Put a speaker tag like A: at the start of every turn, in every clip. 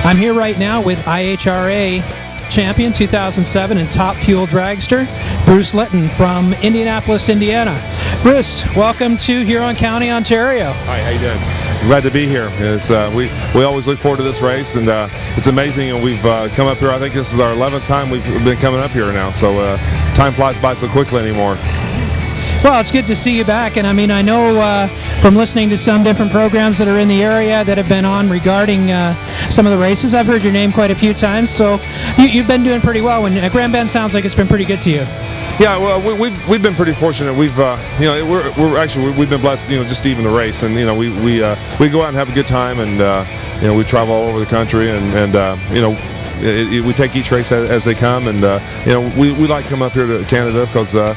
A: I'm here right now with IHRA champion 2007 and top fuel dragster, Bruce Litton from Indianapolis, Indiana. Bruce, welcome to Huron County, Ontario.
B: Hi, how you doing? Glad to be here. We always look forward to this race, and it's amazing. And we've come up here. I think this is our 11th time we've been coming up here now. So time flies by so quickly anymore.
A: Well, it's good to see you back, and I mean, I know from listening to some different programs that are in the area that have been on regarding some of the races, I've heard your name quite a few times, so you've been doing pretty well. When Grand Bend sounds like it's been pretty good to you.
B: Yeah, well, we've been pretty fortunate. We've we've been blessed, just even the race, and we go out and have a good time, and we travel all over the country, and we take each race as they come, and we like to come up here to Canada because the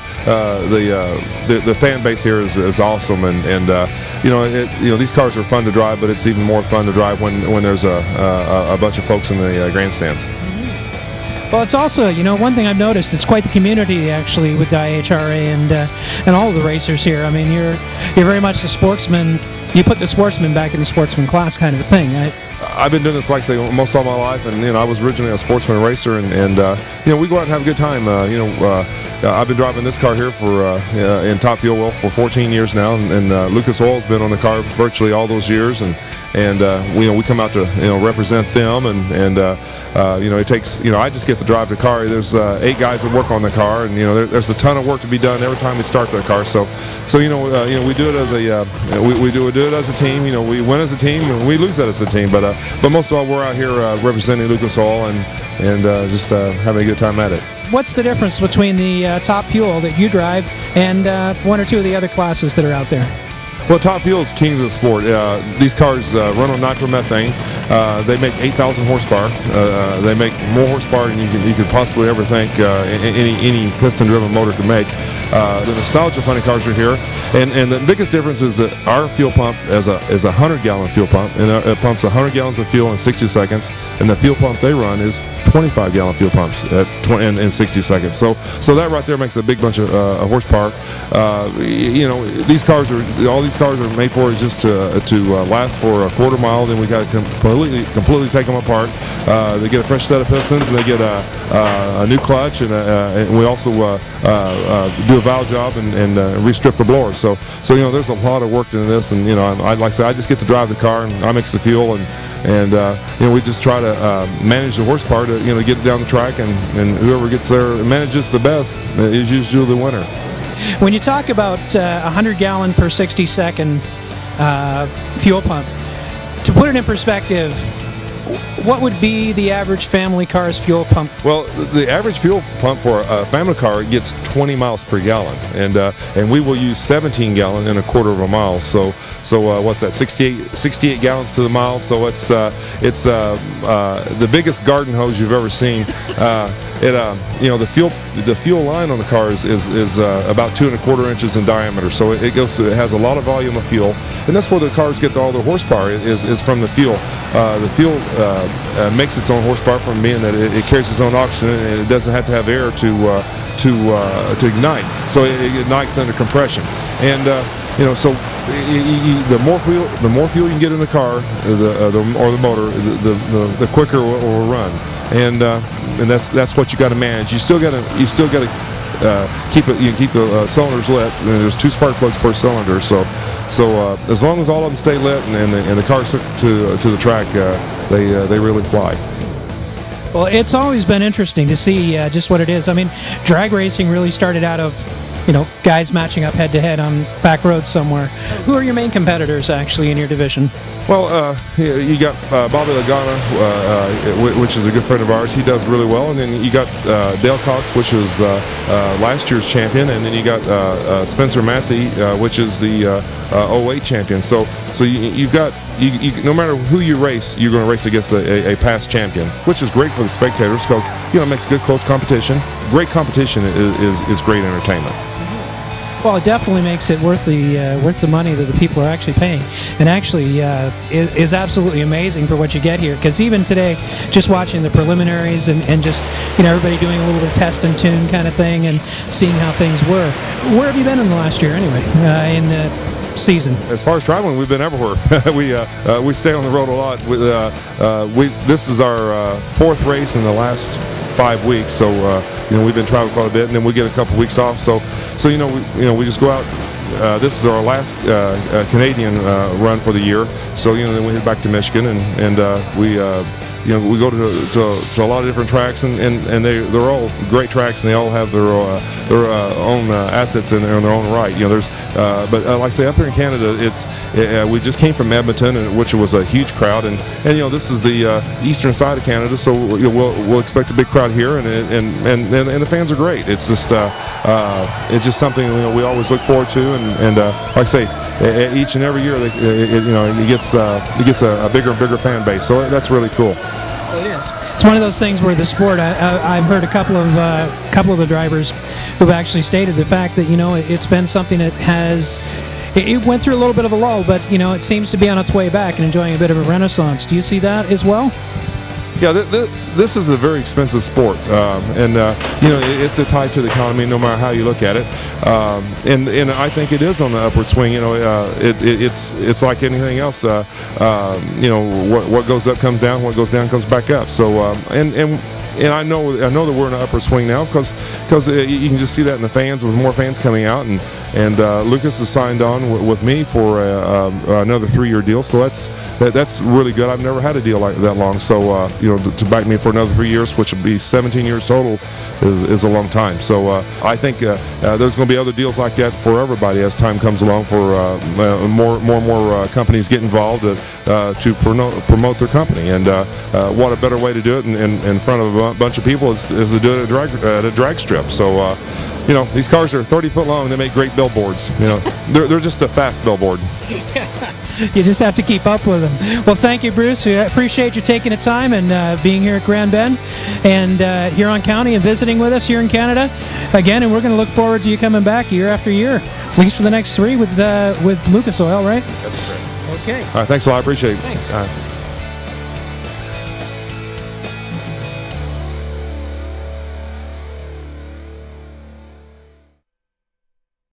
B: fan base here is awesome, and these cars are fun to drive, but it's even more fun to drive when there's a bunch of folks in the grandstands.
A: Well, it's also, one thing I've noticed, it's quite the community actually with the IHRA and all of the racers here. I mean, you're very much the sportsman. You put the sportsman back in the sportsman class kind of a thing.
B: I've been doing this, like I say, most all my life, and I was originally a sportsman racer, and we go out and have a good time. I've been driving this car here for in Top Fuel Well for 14 years now, and Lucas Oil's been on the car virtually all those years, and we come out to represent them, and it takes I just get to drive the car. There's 8 guys that work on the car, and there's a ton of work to be done every time we start the car. So we do it as a we do it as a team. We win as a team and we lose that as a team, but most of all we're out here representing Lucas Oil and just having a good time at it.
A: What's the difference between the Top Fuel that you drive and one or two of the other classes that are out there?
B: Well, Top Fuel is king of the sport. These cars run on nitromethane. They make 8,000 horsepower. They make more horsepower than you could possibly ever think any piston-driven motor could make. The nostalgia funny cars are here, and the biggest difference is that our fuel pump is a 100-gallon fuel pump, and it pumps 100 gallons of fuel in 60 seconds. And the fuel pump they run is 25-gallon fuel pumps in 60 seconds. So that right there makes a big bunch of horsepower. These cars are made for just to last for a quarter mile. Then we got to completely take them apart. They get a fresh set of pistons, and they get a new clutch, and we also do a valve job and re-strip the blower. So there's a lot of work into this, and like I say, I just get to drive the car, and I mix the fuel, and we just try to manage the horsepower to get it down the track, and whoever gets there and manages the best is usually the winner.
A: When you talk about 100-gallon per 60-second fuel pump, to put it in perspective, what would be the average family car's fuel pump?
B: Well, the average fuel pump for a family car gets 20 miles per gallon, and we will use 17 gallon in a quarter of a mile. So what's that? 68 gallons to the mile. So it's the biggest garden hose you've ever seen. The fuel line on the car is about 2 1/4 inches in diameter. So it has a lot of volume of fuel, and that's where the cars get all their horsepower is from the fuel. The fuel makes its own horsepower from being that it carries its own oxygen, and it doesn't have to have air to ignite. So it ignites under compression, and the more fuel you can get in the car or the motor, the quicker it will run, and that's what you got to manage. You still got to keep the cylinders lit. And there's 2 spark plugs per cylinder, so as long as all of them stay lit and the cars took to the track, they really fly.
A: Well, it's always been interesting to see just what it is. I mean, drag racing really started out of guys matching up head-to-head on back roads somewhere. Who are your main competitors, actually, in your division?
B: Well, you got Bobby Lagana, which is a good friend of ours. He does really well. And then you got Dale Cox, which was last year's champion. And then you got Spencer Massey, which is the 08 champion. So you've got, no matter who you race, you're going to race against a past champion, which is great for the spectators because, it makes good close competition. Great competition is great entertainment.
A: Well, it definitely makes it worth the money that the people are actually paying, and actually it is absolutely amazing for what you get here. Because even today, just watching the preliminaries and just everybody doing a little bit of test and tune kind of thing, and seeing how things were. Where have you been in the last year anyway? season?
B: As far as traveling, we've been everywhere. We stay on the road a lot. This is our fourth race in the last 5 weeks, so we've been traveling quite a bit, and then we get a couple weeks off. So we just go out. This is our last Canadian run for the year. So then we head back to Michigan, and we go to a lot of different tracks, and they're all great tracks, and they all have their own assets in their own right. But like I say, up here in Canada, we just came from Edmonton, which was a huge crowd, and this is the eastern side of Canada, so we'll expect a big crowd here, and the fans are great. It's just something we always look forward to, and like I say, each and every year it gets a bigger and bigger fan base, so that's really cool.
A: It is. It's one of those things where the sport. I've heard a couple of the drivers who've actually stated the fact that it's been something that has. It went through a little bit of a lull, but it seems to be on its way back and enjoying a bit of a renaissance. Do you see that as well?
B: Yeah, this is a very expensive sport, and it's tied to the economy no matter how you look at it, and I think it is on the upward swing. It's like anything else. What goes up comes down, what goes down comes back up. So and I know that we're in an upward swing now because you can just see that in the fans, with more fans coming out, and Lucas has signed on with me for another 3-year deal, so that's really good. I've never had a deal like that long, so to back me for another 3 years, which would be 17 years total, is a long time. So I think there's going to be other deals like that for everybody as time comes along, for more and more companies get involved to promote their company, and what a better way to do it in front of a bunch of people is to do it at a drag strip. So these cars are 30 foot long. They make great billboards. They're just a fast billboard.
A: You just have to keep up with them. Well, thank you, Bruce. We appreciate you taking the time and being here at Grand Bend and Huron County and visiting with us here in Canada again. And we're going to look forward to you coming back year after year, at least for the next 3 with Lucas Oil, right?
B: That's correct.
A: Okay.
B: All right, thanks a lot. I appreciate it.
A: Thanks.